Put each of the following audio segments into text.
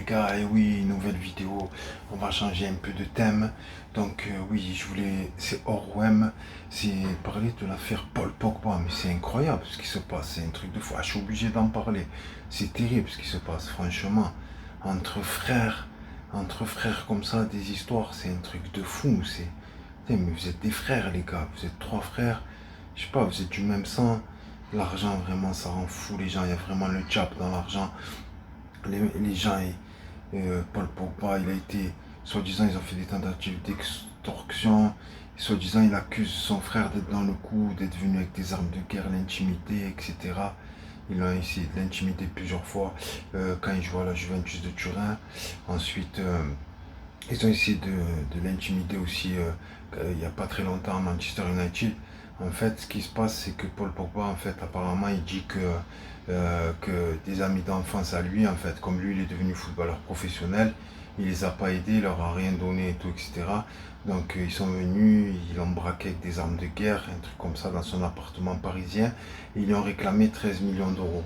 les gars, et oui, nouvelle vidéo, on va changer un peu de thème. Donc oui, c'est hors OM, c'est parler de l'affaire Paul Pogba, mais c'est incroyable ce qui se passe, c'est un truc de fou. Ah, je suis obligé d'en parler, c'est terrible ce qui se passe, franchement. Entre frères, entre frères comme ça, des histoires, c'est un truc de fou, c'est... Putain, mais vous êtes des frères les gars, vous êtes trois frères, je sais pas, vous êtes du même sang. L'argent vraiment ça rend fou les gens, il y a vraiment le diable dans l'argent. Les gens, Paul Pogba, il a été, soi-disant, ils ont fait des tentatives d'extorsion. Soi-disant, il accuse son frère d'être dans le coup, d'être venu avec des armes de guerre, l'intimider, etc. Ils ont essayé de l'intimider plusieurs fois quand il jouait à la Juventus de Turin. Ensuite, ils ont essayé de l'intimider aussi il n'y a pas très longtemps à Manchester United. En fait, ce qui se passe, c'est que Paul Pogba, en fait, apparemment, il dit que des amis d'enfance à lui, en fait, comme lui, il est devenu footballeur professionnel, il les a pas aidés, il leur a rien donné et tout, etc. Donc, ils sont venus, ils l'ont braqué avec des armes de guerre, un truc comme ça, dans son appartement parisien, et ils lui ont réclamé 13 millions d'euros.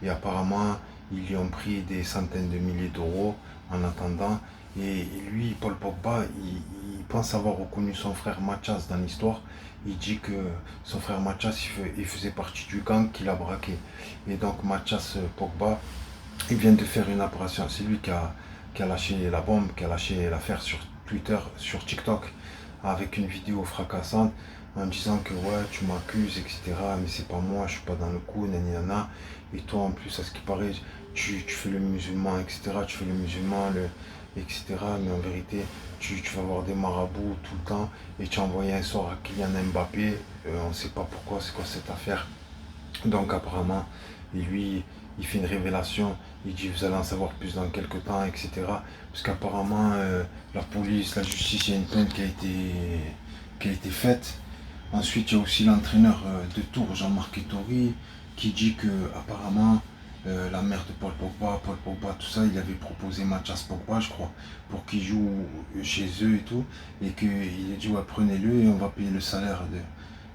Et apparemment, ils lui ont pris des centaines de milliers d'euros en attendant. Et lui, Paul Pogba, il pense avoir reconnu son frère Mathias dans l'histoire. Il dit que son frère Mathias, il faisait partie du gang qu'il a braqué. Et donc Mathias Pogba, il vient de faire une apparition. C'est lui qui a lâché la bombe, qui a lâché l'affaire sur Twitter, sur TikTok, avec une vidéo fracassante en disant que ouais, tu m'accuses, etc. Mais c'est pas moi, je suis pas dans le coup, nanana. Et toi, en plus, à ce qui paraît, tu fais le musulman, etc. Tu fais le musulman, etc. Mais en vérité, tu vas voir des marabouts tout le temps et tu as envoyé un sort à Kylian Mbappé. On ne sait pas pourquoi, c'est quoi cette affaire. Donc apparemment, lui, il fait une révélation, il dit vous allez en savoir plus dans quelques temps, etc. Parce qu'apparemment, la police, la justice, il y a une plainte qui a été faite. Ensuite, il y a aussi l'entraîneur de Tours, Jean-Marc Ettori, qui dit que apparemment la mère de Paul Pogba, tout ça, il avait proposé Mathias Pogba, je crois, pour qu'il joue chez eux et tout, et qu'il a dit ouais, prenez-le et on va payer le salaire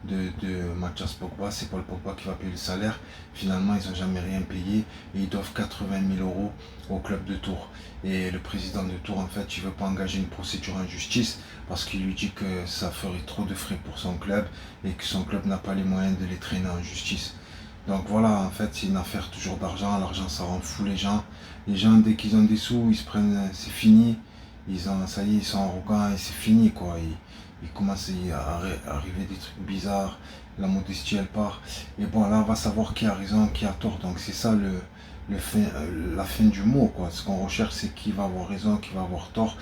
de Mathias Pogba, c'est Paul Pogba qui va payer le salaire. Finalement, ils n'ont jamais rien payé et ils doivent 80 000 euros au club de Tours. Et le président de Tours, en fait, il ne veut pas engager une procédure en justice parce qu'il lui dit que ça ferait trop de frais pour son club et que son club n'a pas les moyens de les traîner en justice. Donc voilà, en fait, c'est une affaire toujours d'argent. L'argent, ça rend fou les gens. Les gens, dès qu'ils ont des sous, ils se prennent, c'est fini. Ça y est, ils sont arrogants et c'est fini, quoi. Il commence à arriver des trucs bizarres. La modestie, elle part. Et bon, là, on va savoir qui a raison, qui a tort. Donc c'est ça la fin du mot, quoi. Ce qu'on recherche, c'est qui va avoir raison, qui va avoir tort.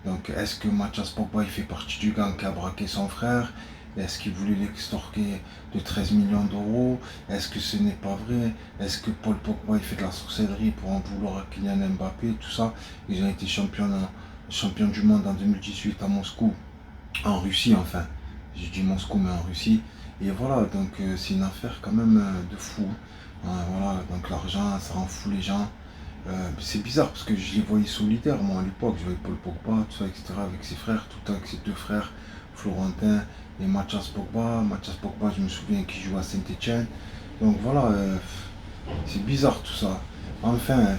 Donc est-ce que Mathias Pogba, il fait partie du gang qui a braqué son frère? Est-ce qu'il voulait l'extorquer de 13 millions d'euros? Est-ce que ce n'est pas vrai? Est-ce que Paul Pogba il fait de la sorcellerie pour en vouloir à Kylian Mbappé? Tout ça, ils ont été champions du monde en 2018 à Moscou, en Russie enfin. J'ai dit Moscou mais en Russie. Et voilà, donc c'est une affaire quand même de fou. Voilà, donc l'argent, ça rend fou les gens. C'est bizarre parce que je les voyais solidaires, moi à l'époque, je voyais Paul Pogba, tout ça, etc., avec ses frères, tout le temps avec ses deux frères, Florentin et Mathias Pogba. Mathias Pogba, je me souviens qu'il joue à Saint-Etienne. Donc voilà, c'est bizarre tout ça. Enfin,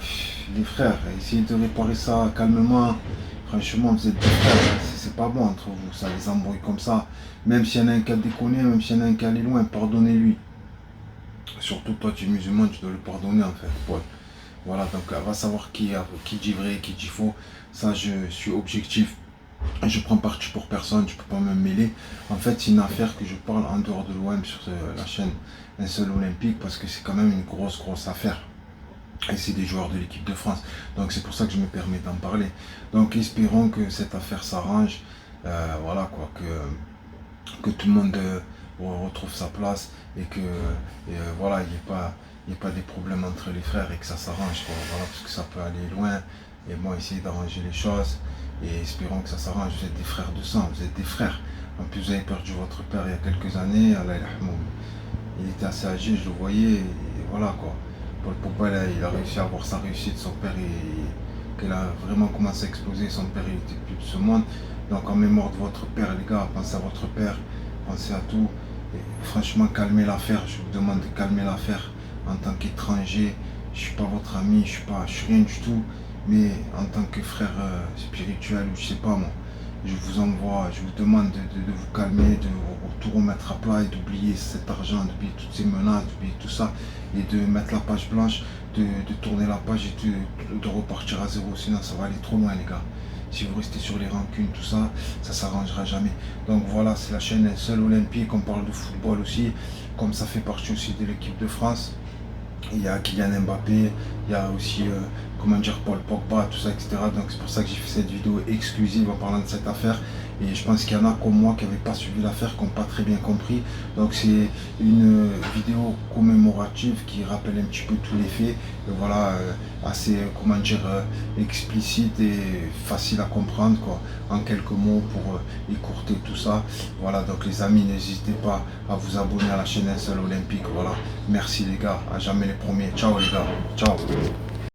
les frères, essayez de réparer ça calmement. Franchement, vous êtes des frères, c'est pas bon entre vous, ça les embrouille comme ça. Même s'il y en a un qui a déconné, même s'il y en a un qui est allé loin, pardonnez-lui. Surtout toi, tu es musulman, tu dois le pardonner en fait, Paul. Voilà, donc on va savoir qui dit vrai, qui dit faux. Ça, je suis objectif. Je prends parti pour personne, je peux pas me mêler. En fait, c'est une affaire que je parle en dehors de l'OM sur la chaîne Un seul olympique parce que c'est quand même une grosse affaire. Et c'est des joueurs de l'équipe de France. Donc c'est pour ça que je me permets d'en parler. Donc espérons que cette affaire s'arrange. Voilà quoi, que tout le monde retrouve sa place et que voilà, il n'y ait pas des problèmes entre les frères et que ça s'arrange. Voilà, parce que ça peut aller loin. Et bon, essayer d'arranger les choses. Et espérons que ça s'arrange. Vous êtes des frères de sang, vous êtes des frères. En plus, vous avez perdu votre père il y a quelques années. Allah yarhamou. Il était assez âgé, je le voyais. Et voilà quoi. Paul Pogba, il a réussi à avoir sa réussite. Son père, qu'elle a vraiment commencé à exploser. Son père, il était plus de ce monde. Donc en mémoire de votre père, les gars, pensez à votre père. Pensez à tout. Et franchement, calmez l'affaire. Je vous demande de calmer l'affaire en tant qu'étranger. Je ne suis pas votre ami, je suis rien du tout. mais en tant que frère spirituel, ou je sais pas moi, je vous envoie, je vous demande de vous calmer, de tout remettre à plat et d'oublier cet argent, d'oublier toutes ces menaces, d'oublier tout ça, et de mettre la page blanche, de tourner la page et de repartir à zéro, sinon ça va aller trop loin les gars. Si vous restez sur les rancunes, tout ça, ça s'arrangera jamais. Donc voilà, c'est la chaîne Seul Olympique, on parle de football aussi, comme ça fait partie aussi de l'équipe de France. Il y a Kylian Mbappé, il y a aussi comment dire, Paul Pogba, tout ça, etc. Donc c'est pour ça que j'ai fait cette vidéo exclusive en parlant de cette affaire. Et je pense qu'il y en a comme moi qui n'avaient pas suivi l'affaire, qui n'ont pas très bien compris. Donc c'est une vidéo commémorative qui rappelle un petit peu tous les faits. Et voilà, assez, comment dire, explicite et facile à comprendre, quoi, en quelques mots pour écourter tout ça. Voilà, donc les amis, n'hésitez pas à vous abonner à la chaîne Un Seul Olympique. Voilà, merci les gars, à jamais les premiers. Ciao les gars, ciao.